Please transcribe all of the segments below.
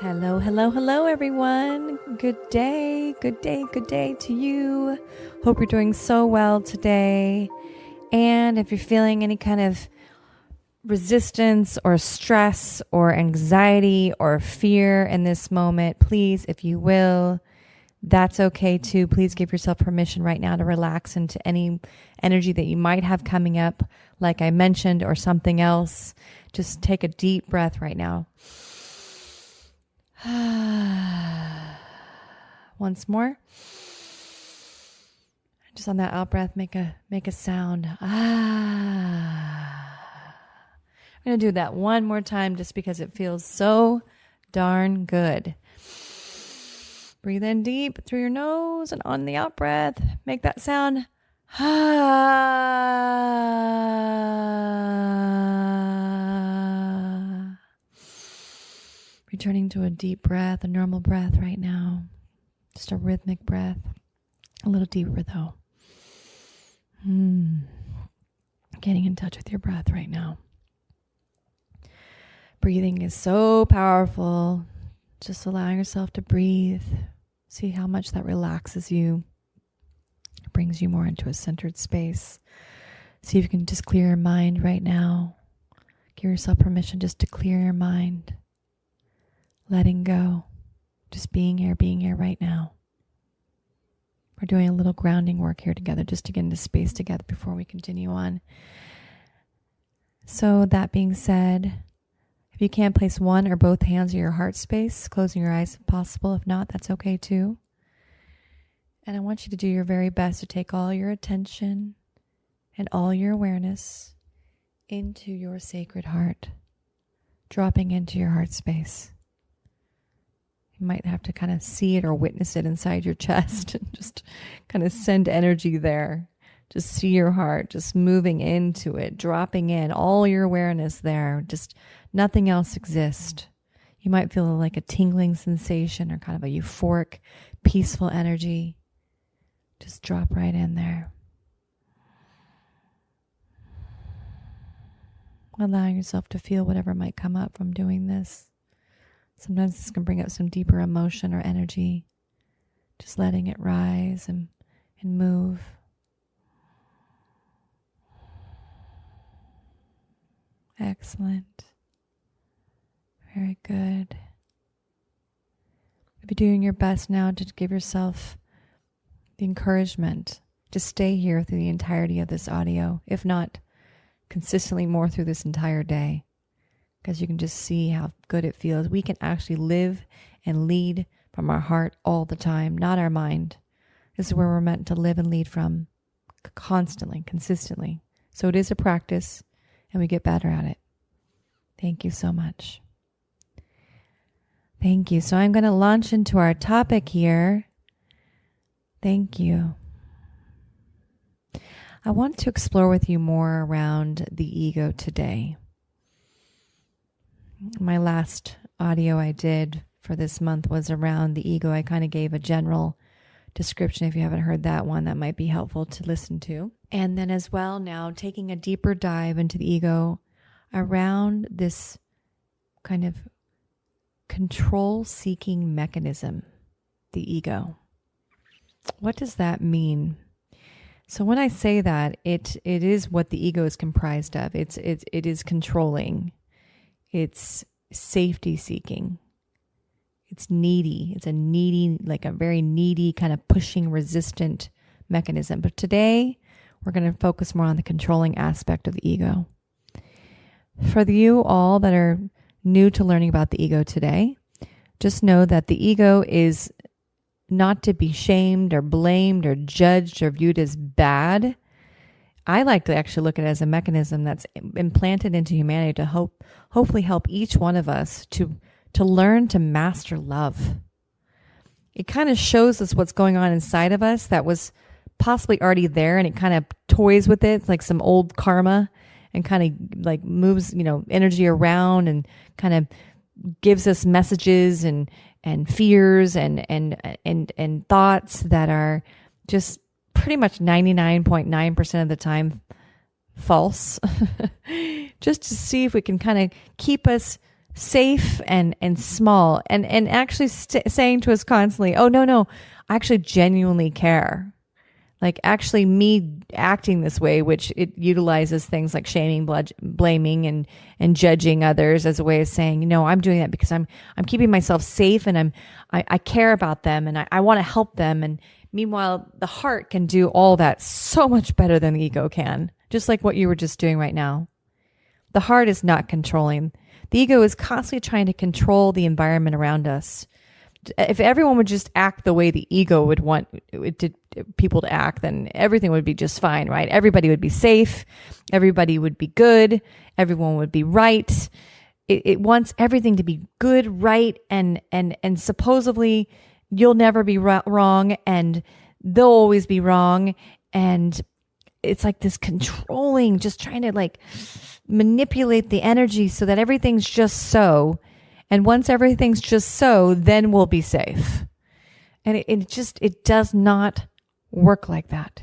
Hello, hello, hello, everyone. Good day, good day, good day to you. Hope you're doing so well today. And if you're feeling any kind of resistance or stress or anxiety or fear in this moment, please, if you will, that's okay too. Please give yourself permission right now to relax into any energy that you might have coming up, like I mentioned, or something else. Just take a deep breath right now. Once more. Just on that out breath, make a sound. I'm going to do that one more time just because it feels so darn good. Breathe in deep through your nose, and on the out breath, make that sound. Returning to a deep breath, a normal breath right now. Just a rhythmic breath. A little deeper though. Getting in touch with your breath right now. Breathing is so powerful. Just allowing yourself to breathe. See how much that relaxes you. Brings you more into a centered space. See if you can just clear your mind right now. Give yourself permission just to clear your mind. Letting go. Just being here right now. We're doing a little grounding work here together just to get into space together before we continue on. So that being said, if you can't place one or both hands in your heart space, closing your eyes if possible. If not, that's okay too. And I want you to do your very best to take all your attention and all your awareness into your sacred heart, dropping into your heart space. You might have to kind of see it or witness it inside your chest and just kind of send energy there. Just see your heart, just moving into it, dropping in all your awareness there. Just nothing else exists. You might feel like a tingling sensation or kind of a euphoric, peaceful energy. Just drop right in there. Allowing yourself to feel whatever might come up from doing this. Sometimes this can bring up some deeper emotion or energy. Just letting it rise and move. Excellent. Very good. You're doing your best now to give yourself the encouragement to stay here through the entirety of this audio, if not consistently more through this entire day. Because you can just see how good it feels. We can actually live and lead from our heart all the time, not our mind. This is where we're meant to live and lead from constantly, consistently. So it is a practice, and we get better at it. Thank you so much. Thank you. So I'm going to launch into our topic here. Thank you. I want to explore with you more around the ego today. My last audio I did for this month was around the ego. I kind of gave a general description. If you haven't heard that one, that might be helpful to listen to. And then as well now taking a deeper dive into the ego around this kind of control-seeking mechanism, the ego. What does that mean? So when I say that, it is what the ego is comprised of. It is controlling. It's safety seeking. It's needy. It's a needy, like a very needy kind of pushing resistant mechanism. But today we're going to focus more on the controlling aspect of the ego. For you all that are new to learning about the ego today, just know that the ego is not to be shamed or blamed or judged or viewed as bad. I like to actually look at it as a mechanism that's implanted into humanity to hopefully help each one of us to learn to master love. It kind of shows us what's going on inside of us that was possibly already there, and it kind of toys with it. It's like some old karma and kind of like moves, energy around and kind of gives us messages and fears and thoughts that are just pretty much 99.9% of the time false, just to see if we can kind of keep us safe and small, and actually saying to us constantly, oh, no, I actually genuinely care. Like actually me acting this way, which it utilizes things like shaming, blaming, and judging others as a way of saying, I'm doing that because I'm keeping myself safe, and I care about them, and I want to help them. And meanwhile, the heart can do all that so much better than the ego can, just like what you were just doing right now. The heart is not controlling. The ego is constantly trying to control the environment around us. If everyone would just act the way the ego would want people to act, then everything would be just fine, right? Everybody would be safe. Everybody would be good. Everyone would be right. It wants everything to be good, right, and supposedly you'll never be wrong, and they'll always be wrong. And it's like this controlling, just trying to like manipulate the energy so that everything's just so. And once everything's just so, then we'll be safe. And it does not work like that.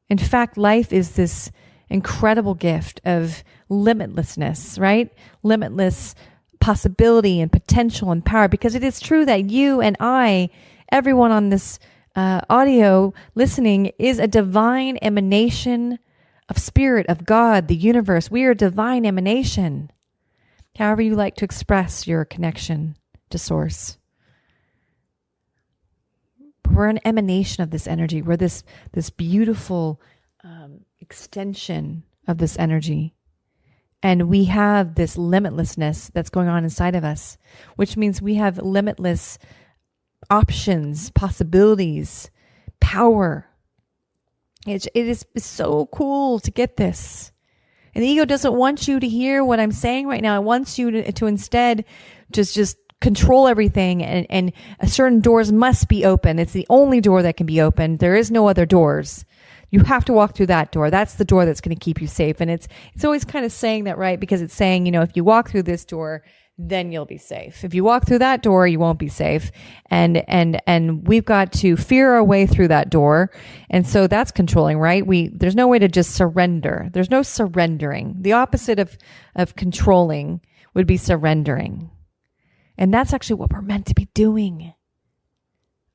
In fact, life is this incredible gift of limitlessness, right? Limitless possibility and potential and power, because it is true that you and I, everyone on this audio listening, is a divine emanation of spirit, of God, the universe. We are a divine emanation. However you like to express your connection to source. We're an emanation of this energy. We're this beautiful extension of this energy. And we have this limitlessness that's going on inside of us, which means we have limitless options, possibilities, power. It is so cool to get this. And the ego doesn't want you to hear what I'm saying right now. It wants you to instead just control everything, and certain doors must be open. It's the only door that can be opened. There is no other doors. You have to walk through that door. That's the door that's going to keep you safe. And it's always kind of saying that, right? Because it's saying, if you walk through this door, then you'll be safe. If you walk through that door, you won't be safe. And we've got to fear our way through that door. And so that's controlling, right? There's no way to just surrender. There's no surrendering. The opposite of controlling would be surrendering. And that's actually what we're meant to be doing.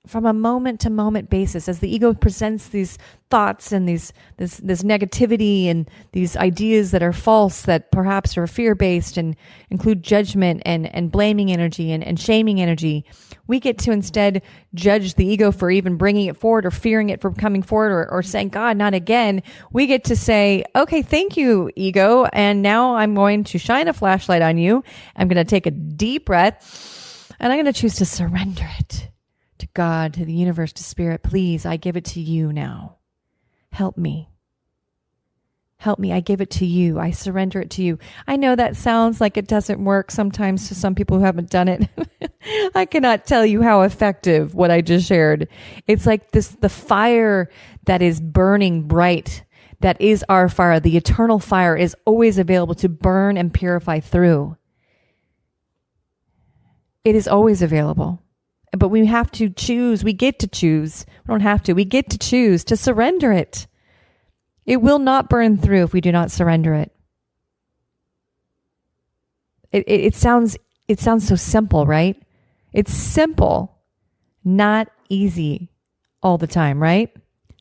From a moment to moment basis, as the ego presents these thoughts and this negativity and these ideas that are false, that perhaps are fear based and include judgment and blaming energy and shaming energy, we get to instead judge the ego for even bringing it forward or fearing it from coming forward or saying, God, not again. We get to say, okay, thank you, ego. And now I'm going to shine a flashlight on you. I'm going to take a deep breath and I'm going to choose to surrender it. To God, to the universe, to spirit. Please, I give it to you now. Help me. Help me. I give it to you. I surrender it to you. I know that sounds like it doesn't work sometimes to some people who haven't done it. I cannot tell you how effective what I just shared. It's like the fire that is burning bright, that is our fire. The eternal fire is always available to burn and purify through. It is always available. But we have to choose. We get to choose. We don't have to. We get to choose to surrender it. It will not burn through if we do not surrender it. It sounds so simple, right? It's simple, not easy all the time, right?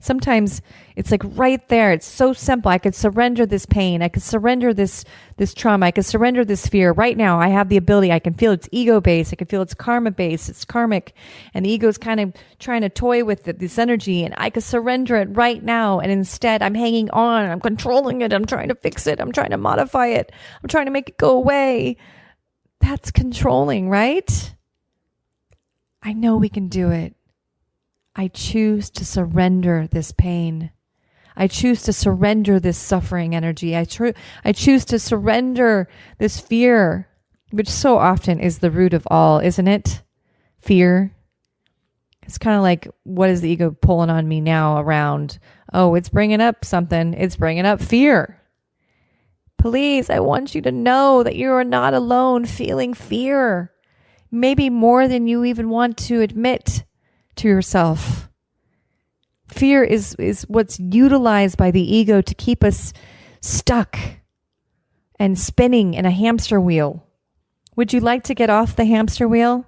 Sometimes it's like right there. It's so simple. I could surrender this pain. I could surrender this trauma. I could surrender this fear. Right now, I have the ability. I can feel it's ego-based. I can feel it's karma-based. It's karmic. And the ego is kind of trying to toy with this energy. And I could surrender it right now. And instead, I'm hanging on. I'm controlling it. I'm trying to fix it. I'm trying to modify it. I'm trying to make it go away. That's controlling, right? I know we can do it. I choose to surrender this pain. I choose to surrender this suffering energy. I choose to surrender this fear, which so often is the root of all, isn't it? Fear. It's kind of like, what is the ego pulling on me now around? Oh, it's bringing up something. It's bringing up fear. Please, I want you to know that you are not alone feeling fear. Maybe more than you even want to admit to yourself. Fear is what's utilized by the ego to keep us stuck and spinning in a hamster wheel. Would you like to get off the hamster wheel?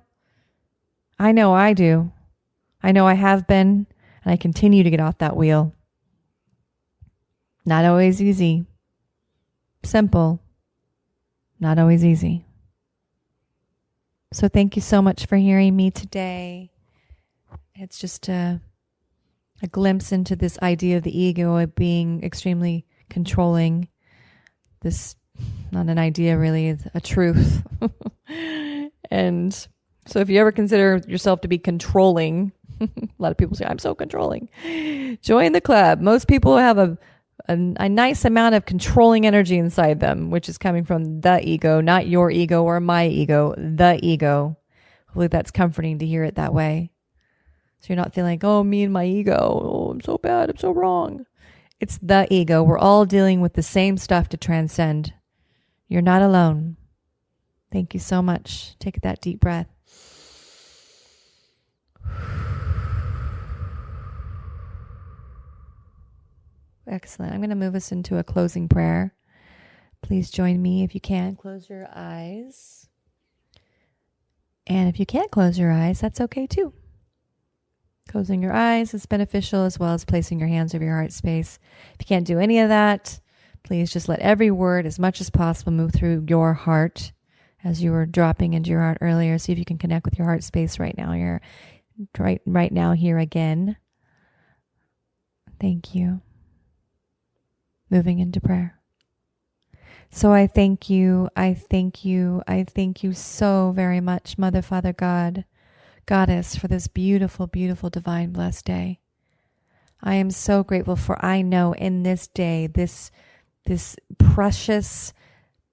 I know I do. I know I have been, and I continue to get off that wheel. Not always easy. Simple. Not always easy. So thank you so much for hearing me today. It's just a glimpse into this idea of the ego of being extremely controlling. This, not an idea really, it's a truth. And so if you ever consider yourself to be controlling, a lot of people say, I'm so controlling. Join the club. Most people have a nice amount of controlling energy inside them, which is coming from the ego, not your ego or my ego, the ego. Hopefully that's comforting to hear it that way. So you're not feeling like, oh, me and my ego, oh, I'm so bad, I'm so wrong. It's the ego. We're all dealing with the same stuff to transcend. You're not alone. Thank you so much. Take that deep breath. Excellent. I'm going to move us into a closing prayer. Please join me if you can. Close your eyes. And if you can't close your eyes, that's okay too. Closing your eyes is beneficial, as well as placing your hands over your heart space. If you can't do any of that, please just let every word, as much as possible, move through your heart as you were dropping into your heart earlier. See if you can connect with your heart space right now. You're right now here again. Thank you. Moving into prayer. So I thank you. I thank you. I thank you so very much, Mother, Father, God, Goddess, for this beautiful, beautiful, divine, blessed day. I am so grateful for I know in this day, this precious,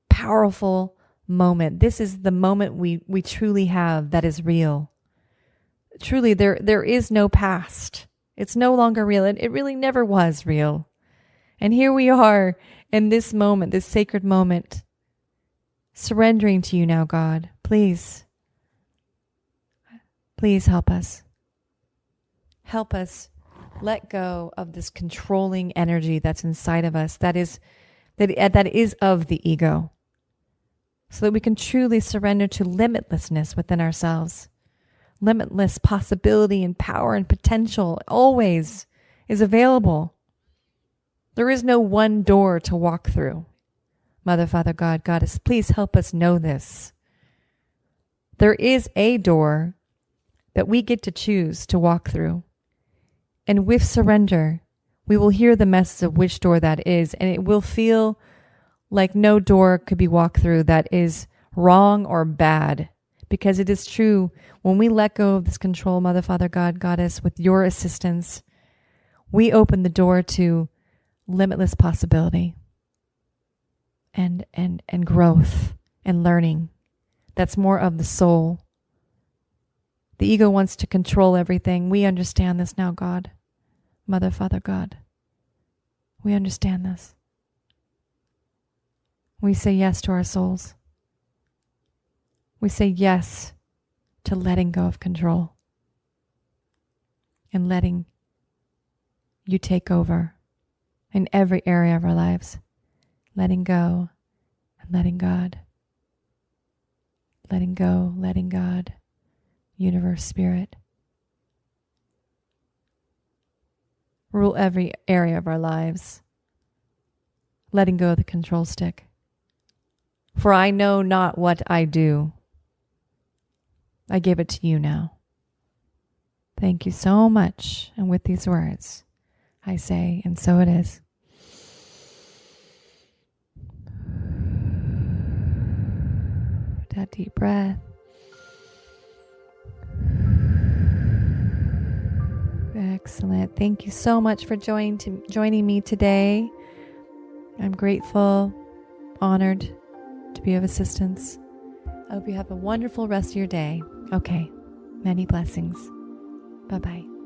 powerful moment. This is the moment we truly have that is real. Truly, there is no past. It's no longer real. It really never was real. And here we are in this moment, this sacred moment, surrendering to you now, God. Please help us. Help us let go of this controlling energy that's inside of us, that is of the ego, so that we can truly surrender to limitlessness within ourselves. Limitless possibility and power and potential always is available. There is no one door to walk through. Mother, Father, God, Goddess, please help us know this. There is a door that we get to choose to walk through. And with surrender, we will hear the message of which door that is, and it will feel like no door could be walked through that is wrong or bad. Because it is true, when we let go of this control, Mother, Father, God, Goddess, with your assistance, we open the door to limitless possibility and growth and learning. That's more of the soul. The ego wants to control everything. We understand this now, God. Mother, Father, God. We understand this. We say yes to our souls. We say yes to letting go of control and letting you take over in every area of our lives. Letting go and letting God. Letting go, letting God. Universe, Spirit. Rule every area of our lives. Letting go of the control stick. For I know not what I do. I give it to you now. Thank you so much. And with these words, I say, and so it is. That deep breath. Excellent. Thank you so much for joining me today. I'm grateful, honored to be of assistance. I hope you have a wonderful rest of your day. Okay. Many blessings. Bye-bye.